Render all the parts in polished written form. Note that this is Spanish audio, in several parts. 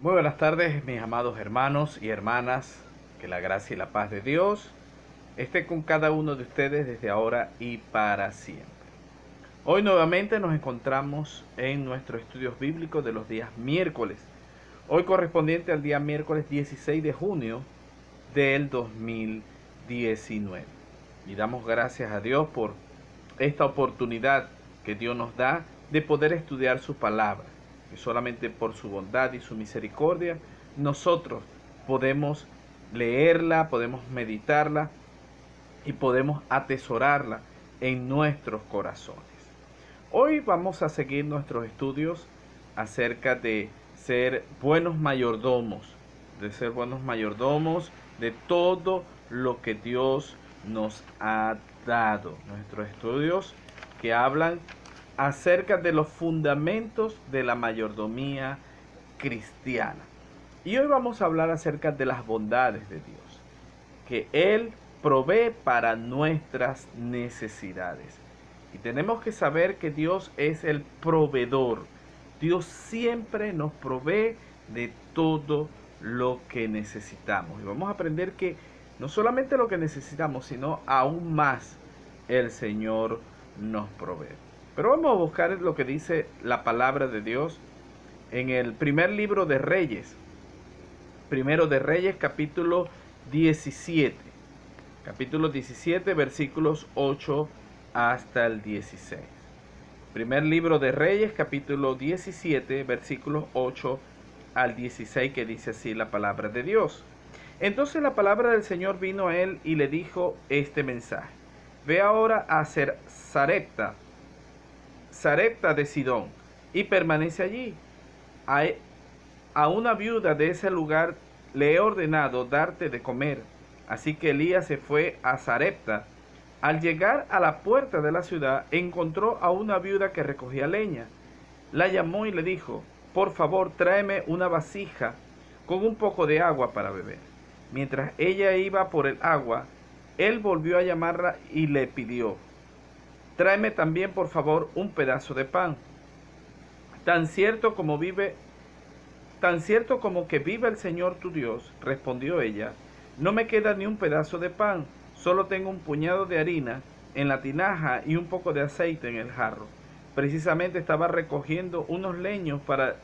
Muy buenas tardes, mis amados hermanos y hermanas. Que la gracia y la paz de Dios esté con cada uno de ustedes desde ahora y para siempre. Hoy nuevamente nos encontramos en nuestros estudios bíblicos de los días miércoles. Hoy correspondiente al día miércoles 16 de junio del 2019. Y damos gracias a Dios por esta oportunidad que Dios nos da de poder estudiar su palabra. Y solamente por su bondad y su misericordia nosotros podemos leerla, podemos meditarla y podemos atesorarla en nuestros corazones. Hoy vamos a seguir nuestros estudios acerca de ser buenos mayordomos, de todo lo que Dios nos ha dado. Nuestros estudios que hablan acerca de los fundamentos de la mayordomía cristiana. Y hoy vamos a hablar acerca de las bondades de Dios, que Él provee para nuestras necesidades. Y tenemos que saber que Dios es el proveedor. Dios siempre nos provee de todo lo que necesitamos. Y vamos a aprender que no solamente lo que necesitamos, sino aún más el Señor nos provee. Pero vamos a buscar lo que dice la palabra de Dios en el primer libro de Reyes. Primero de Reyes, capítulo 17. Capítulo 17, versículos 8 hasta el 16. Primer libro de Reyes, capítulo 17, versículos 8 al 16, que dice así la palabra de Dios. Entonces la palabra del Señor vino a él y le dijo este mensaje: Ve ahora a Sarepta de Sidón, y permanece allí. A una viuda de ese lugar le he ordenado darte de comer. Así que Elías se fue a Sarepta. Al llegar a la puerta de la ciudad, encontró a una viuda que recogía leña. La llamó y le dijo: Por favor, tráeme una vasija con un poco de agua para beber. Mientras ella iba por el agua, él volvió a llamarla y le pidió: Tráeme también, por favor, un pedazo de pan. Tan cierto como que vive el Señor tu Dios, respondió ella, no me queda ni un pedazo de pan, solo tengo un puñado de harina en la tinaja y un poco de aceite en el jarro. Precisamente estaba recogiendo unos leños para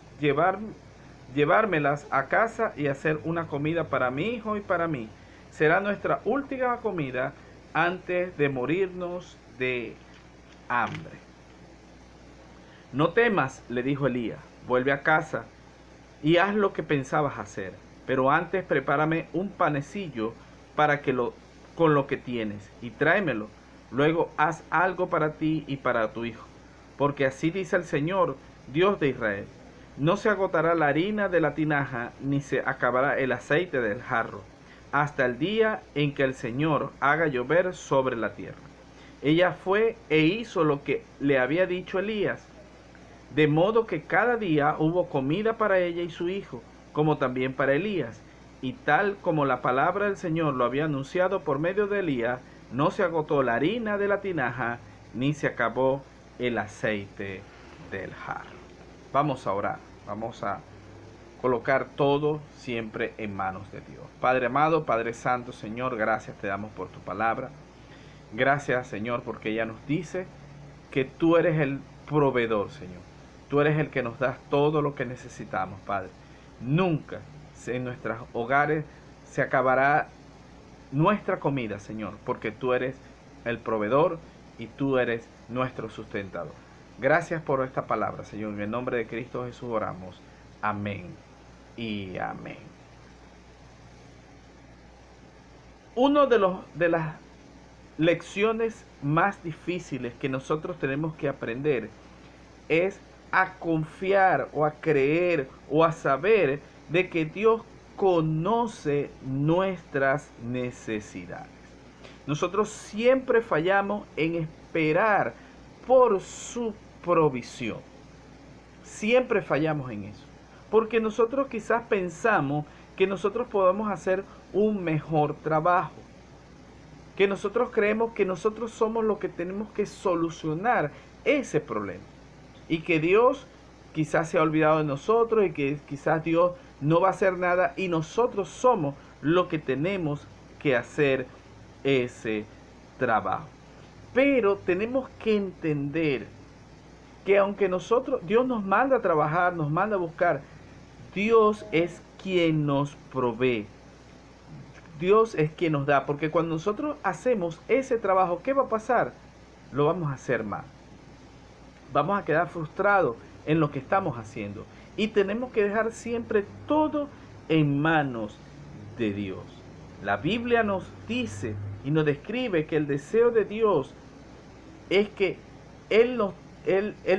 llevármelas a casa y hacer una comida para mi hijo y para mí. Será nuestra última comida antes de morirnos de hambre. No temas, le dijo Elías, vuelve a casa y haz lo que pensabas hacer, pero antes prepárame un panecillo con lo que tienes y tráemelo. Luego haz algo para ti y para tu hijo, porque así dice el Señor, Dios de Israel: no se agotará la harina de la tinaja, ni se acabará el aceite del jarro, hasta el día en que el Señor haga llover sobre la tierra. Ella fue e hizo lo que le había dicho Elías, de modo que cada día hubo comida para ella y su hijo, como también para Elías. Y tal como la palabra del Señor lo había anunciado por medio de Elías, no se agotó la harina de la tinaja, ni se acabó el aceite del jarro. Vamos a orar, vamos a colocar todo siempre en manos de Dios. Padre amado, Padre santo, Señor, gracias te damos por tu palabra. Gracias, Señor, porque ella nos dice que tú eres el proveedor, Señor. Tú eres el que nos das todo lo que necesitamos, Padre. Nunca en nuestros hogares se acabará nuestra comida, Señor, porque tú eres el proveedor y tú eres nuestro sustentador. Gracias por esta palabra, Señor. En el nombre de Cristo Jesús oramos. Amén y amén. Uno de las lecciones más difíciles que nosotros tenemos que aprender es a confiar o a creer o a saber de que Dios conoce nuestras necesidades. Nosotros siempre fallamos en esperar por su provisión. Siempre fallamos en eso. Porque nosotros quizás pensamos que nosotros podemos hacer un mejor trabajo. Que nosotros creemos que nosotros somos los que tenemos que solucionar ese problema. Y que Dios quizás se ha olvidado de nosotros y que quizás Dios no va a hacer nada y nosotros somos los que tenemos que hacer ese trabajo. Pero tenemos que entender que aunque Dios nos manda a trabajar, nos manda a buscar, Dios es quien nos provee. Dios es quien nos da, porque cuando nosotros hacemos ese trabajo, ¿qué va a pasar? Lo vamos a hacer mal. Vamos a quedar frustrados en lo que estamos haciendo. Y tenemos que dejar siempre todo en manos de Dios. La Biblia nos dice y nos describe que el deseo de Dios es que Él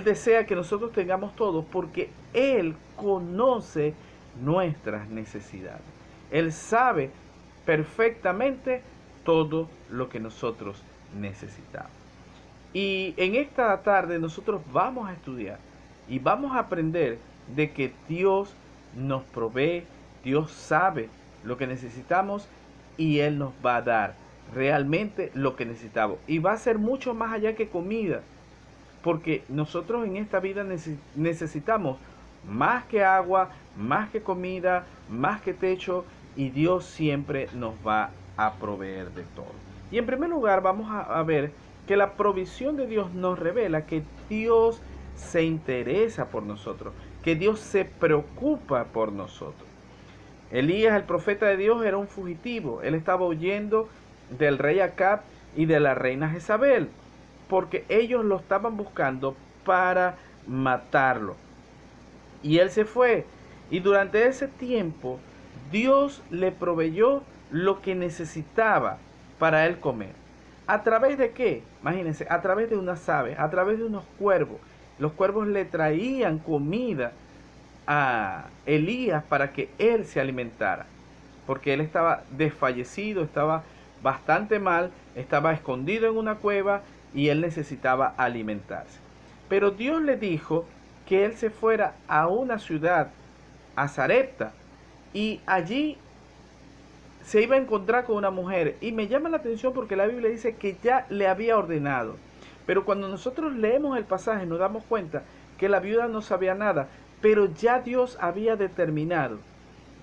desea que nosotros tengamos todo porque Él conoce nuestras necesidades. Él sabe perfectamente todo lo que nosotros necesitamos. Y en esta tarde nosotros vamos a estudiar y vamos a aprender de que Dios nos provee, Dios sabe lo que necesitamos y Él nos va a dar realmente lo que necesitamos. Y va a ser mucho más allá que comida, porque nosotros en esta vida necesitamos más que agua, más que comida, más que techo, y Dios siempre nos va a proveer de todo. Y en primer lugar vamos a ver que la provisión de Dios nos revela que Dios se interesa por nosotros, que Dios se preocupa por nosotros. Elías, el profeta de Dios, era un fugitivo. Él estaba huyendo del rey Acab y de la reina Jezabel, porque ellos lo estaban buscando para matarlo. Y él se fue. Y durante ese tiempo, Dios le proveyó lo que necesitaba para él comer. ¿A través de qué? Imagínense, a través de unas aves, a través de unos cuervos. Los cuervos le traían comida a Elías para que él se alimentara, porque él estaba desfallecido, estaba bastante mal, estaba escondido en una cueva y él necesitaba alimentarse. Pero Dios le dijo que él se fuera a una ciudad, a Sarepta, y allí se iba a encontrar con una mujer. Y me llama la atención porque la Biblia dice que ya le había ordenado. Pero cuando nosotros leemos el pasaje nos damos cuenta que la viuda no sabía nada, pero ya Dios había determinado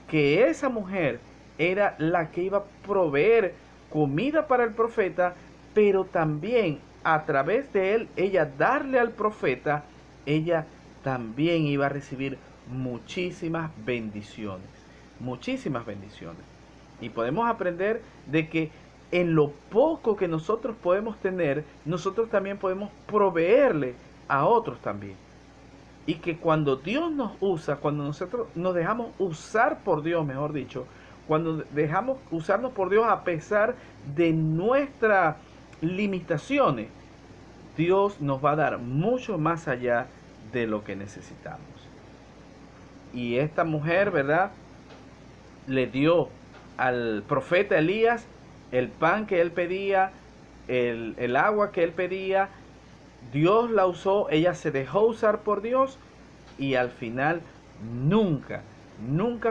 que esa mujer era la que iba a proveer comida para el profeta, pero también a través de él, ella darle al profeta, ella también iba a recibir muchísimas bendiciones, muchísimas bendiciones. Y podemos aprender de que en lo poco que nosotros podemos tener, nosotros también podemos proveerle a otros también. Y que cuando Dios nos usa, cuando nosotros nos dejamos usar por Dios, mejor dicho, cuando dejamos usarnos por Dios a pesar de nuestras limitaciones, Dios nos va a dar mucho más allá de lo que necesitamos. Y esta mujer, ¿verdad?, le dio al profeta Elías el pan que él pedía, el agua que él pedía. Dios la usó, ella se dejó usar por Dios y al final nunca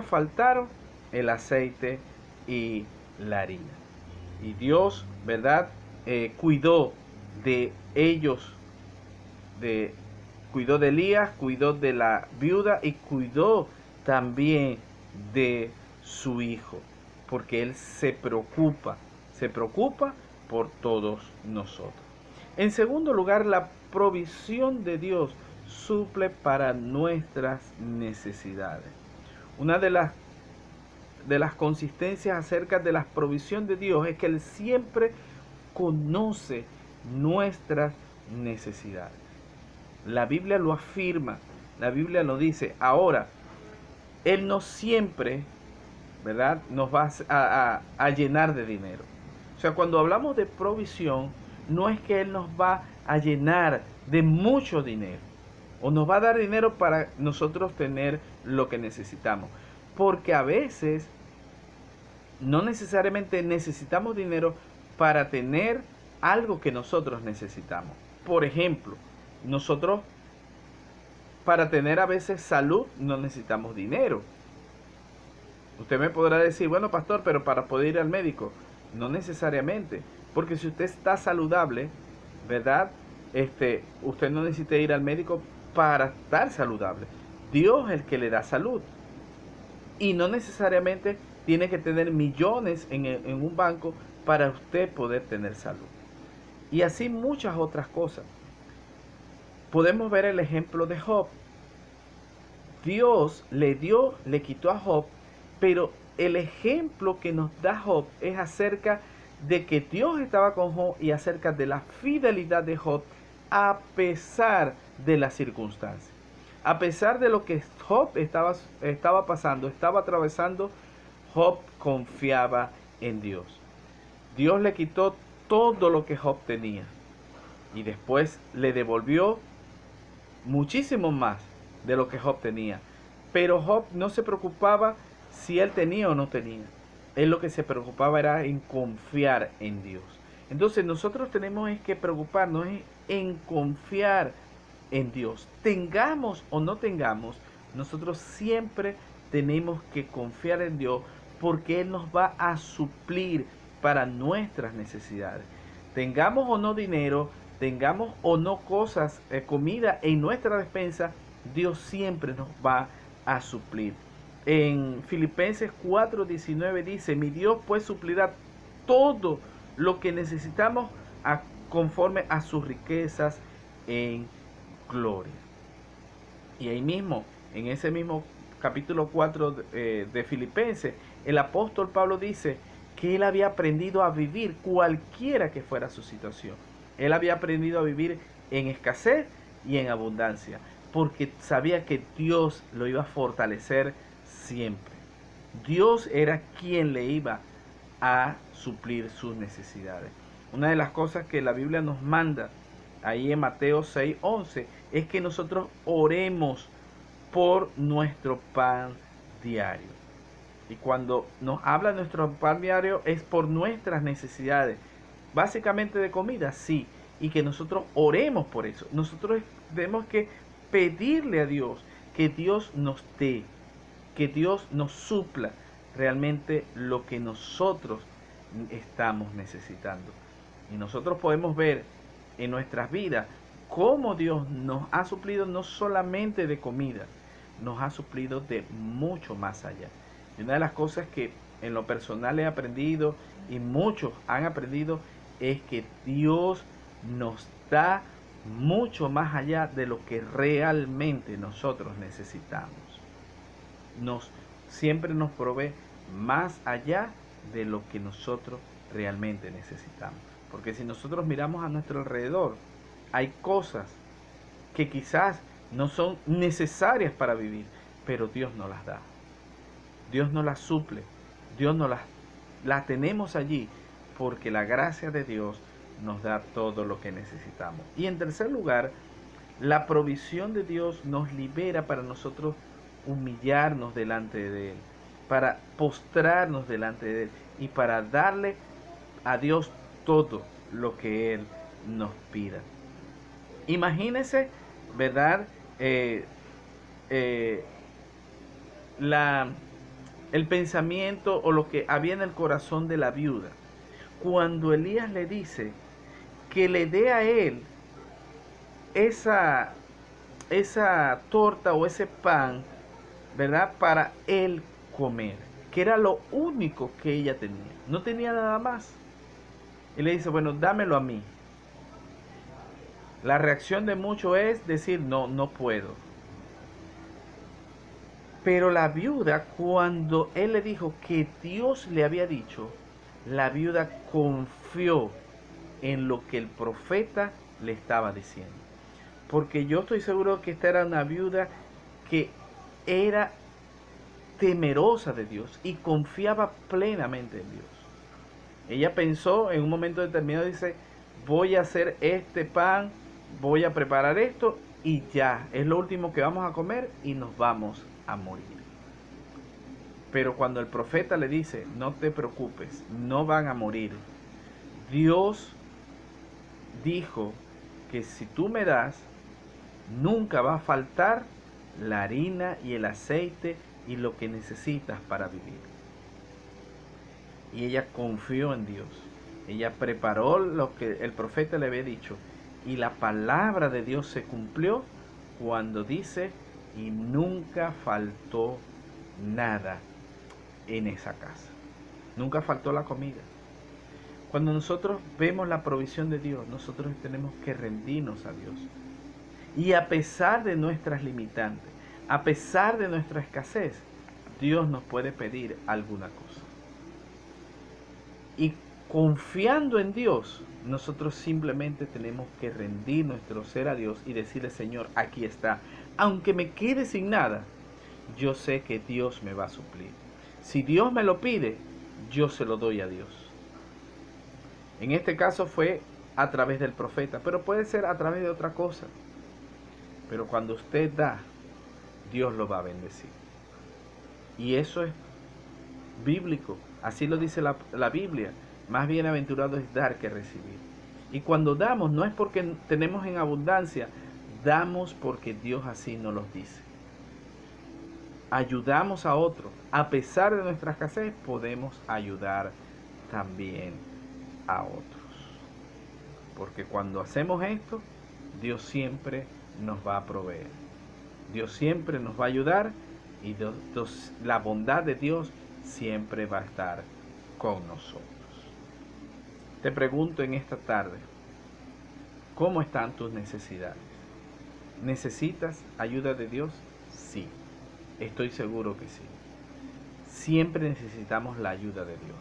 faltaron el aceite y la harina. Y Dios, ¿verdad?, cuidó de ellos, cuidó de Elías, cuidó de la viuda y cuidó también de su hijo, porque Él se preocupa por todos nosotros. En segundo lugar, la provisión de Dios suple para nuestras necesidades. Una de las consistencias acerca de la provisión de Dios es que Él siempre conoce nuestras necesidades. La Biblia lo afirma, la Biblia lo dice. Ahora, Él no siempre, ¿verdad?, nos va a llenar de dinero. O sea, cuando hablamos de provisión, no es que Él nos va a llenar de mucho dinero o nos va a dar dinero para nosotros tener lo que necesitamos, porque a veces no necesariamente necesitamos dinero para tener algo que nosotros necesitamos. Por ejemplo, nosotros para tener a veces salud no necesitamos dinero. Usted me podrá decir, bueno, pastor, pero para poder ir al médico, no necesariamente, porque si usted está saludable, ¿verdad?, usted no necesita ir al médico para estar saludable. Dios es el que le da salud. Y no necesariamente tiene que tener millones en un banco para usted poder tener salud. Y así muchas otras cosas. Podemos ver el ejemplo de Job. Dios le quitó a Job, pero el ejemplo que nos da Job es acerca de que Dios estaba con Job y acerca de la fidelidad de Job a pesar de las circunstancias. A pesar de lo que Job estaba pasando, estaba atravesando, Job confiaba en Dios. Dios le quitó todo lo que Job tenía y después le devolvió muchísimo más de lo que Job tenía. Pero Job no se preocupaba si él tenía o no tenía. Él lo que se preocupaba era en confiar en Dios. Entonces nosotros tenemos que preocuparnos en confiar en Dios. Tengamos o no tengamos, nosotros siempre tenemos que confiar en Dios porque Él nos va a suplir para nuestras necesidades. Tengamos o no dinero, tengamos o no cosas, comida en nuestra despensa, Dios siempre nos va a suplir. En Filipenses 4:19 dice, mi Dios pues suplirá todo lo que necesitamos conforme a sus riquezas en gloria. Y ahí mismo, en ese mismo capítulo 4 de Filipenses, el apóstol Pablo dice que él había aprendido a vivir cualquiera que fuera su situación. Él había aprendido a vivir en escasez y en abundancia, porque sabía que Dios lo iba a fortalecer siempre. Dios era quien le iba a suplir sus necesidades. Una de las cosas que la Biblia nos manda ahí en Mateo 6:11 es que nosotros oremos por nuestro pan diario. Y cuando nos habla de nuestro pan diario es por nuestras necesidades, básicamente de comida, sí, y que nosotros oremos por eso. Nosotros tenemos que pedirle a Dios que Dios nos dé, que Dios nos supla realmente lo que nosotros estamos necesitando. Y nosotros podemos ver en nuestras vidas cómo Dios nos ha suplido no solamente de comida, nos ha suplido de mucho más allá. Y una de las cosas que en lo personal he aprendido y muchos han aprendido es que Dios nos da mucho más allá de lo que realmente nosotros necesitamos. Siempre nos provee más allá de lo que nosotros realmente necesitamos. Porque si nosotros miramos a nuestro alrededor, hay cosas que quizás no son necesarias para vivir, pero Dios nos las da. Dios nos las suple. Dios nos las tenemos allí porque la gracia de Dios nos da todo lo que necesitamos. Y en tercer lugar, la provisión de Dios nos libera para nosotros humillarnos delante de Él, para postrarnos delante de Él y para darle a Dios todo lo que Él nos pida. Imagínense, ¿verdad? El pensamiento o lo que había en el corazón de la viuda. Cuando Elías le dice que le dé a él esa torta o ese pan, ¿verdad? Para él comer, que era lo único que ella tenía. No tenía nada más. Y le dice, bueno, dámelo a mí. La reacción de muchos es decir, no, no puedo. Pero la viuda, cuando él le dijo que Dios le había dicho, la viuda confió en lo que el profeta le estaba diciendo. Porque yo estoy seguro que esta era una viuda que era temerosa de Dios y confiaba plenamente en Dios. Ella pensó en un momento determinado, dice, voy a hacer este pan, voy a preparar esto y ya, es lo último que vamos a comer y nos vamos a morir. Pero cuando el profeta le dice, no te preocupes, no van a morir, Dios dijo que si tú me das, nunca va a faltar la harina y el aceite y lo que necesitas para vivir. Y ella confió en Dios. Ella preparó lo que el profeta le había dicho y la palabra de Dios se cumplió cuando dice, y nunca faltó nada en esa casa. Nunca faltó la comida. Cuando nosotros vemos la provisión de Dios, nosotros tenemos que rendirnos a Dios. Y a pesar de nuestras limitantes, a pesar de nuestra escasez, Dios nos puede pedir alguna cosa. Y confiando en Dios, nosotros simplemente tenemos que rendir nuestro ser a Dios y decirle, Señor, aquí está. Aunque me quede sin nada, yo sé que Dios me va a suplir. Si Dios me lo pide, yo se lo doy a Dios. En este caso fue a través del profeta, pero puede ser a través de otra cosa. Pero cuando usted da, Dios lo va a bendecir. Y eso es bíblico. Así lo dice la Biblia. Más bienaventurado es dar que recibir. Y cuando damos, no es porque tenemos en abundancia, damos porque Dios así nos lo dice. Ayudamos a otro. A pesar de nuestra escasez, podemos ayudar también a otros. Porque cuando hacemos esto, Dios siempre nos va a proveer. Dios siempre nos va a ayudar y la bondad de Dios siempre va a estar con nosotros. Te pregunto en esta tarde, ¿cómo están tus necesidades? ¿Necesitas ayuda de Dios? Sí, estoy seguro que sí. Siempre necesitamos la ayuda de Dios.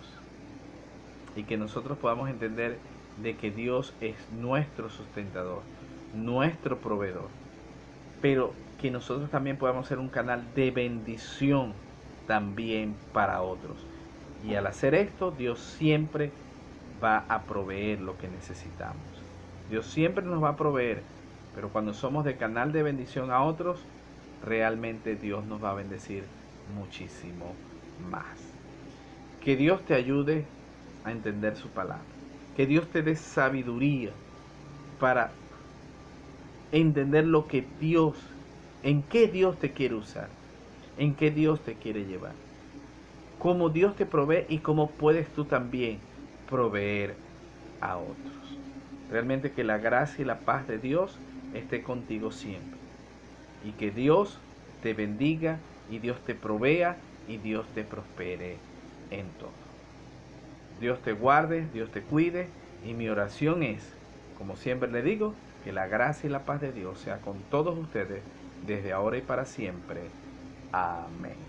Y que nosotros podamos entender de que Dios es nuestro sustentador, nuestro proveedor. Pero que nosotros también podamos ser un canal de bendición también para otros. Y al hacer esto, Dios siempre va a proveer lo que necesitamos. Dios siempre nos va a proveer, pero cuando somos de canal de bendición a otros, realmente Dios nos va a bendecir muchísimo más. Que Dios te ayude a entender su palabra. Que Dios te dé sabiduría para entender lo que Dios, en qué Dios te quiere usar, en qué Dios te quiere llevar, cómo Dios te provee y cómo puedes tú también proveer a otros. Realmente que la gracia y la paz de Dios esté contigo siempre y que Dios te bendiga y Dios te provea y Dios te prospere en todo. Dios te guarde, Dios te cuide y mi oración es, como siempre le digo, que la gracia y la paz de Dios sea con todos ustedes desde ahora y para siempre. Amén.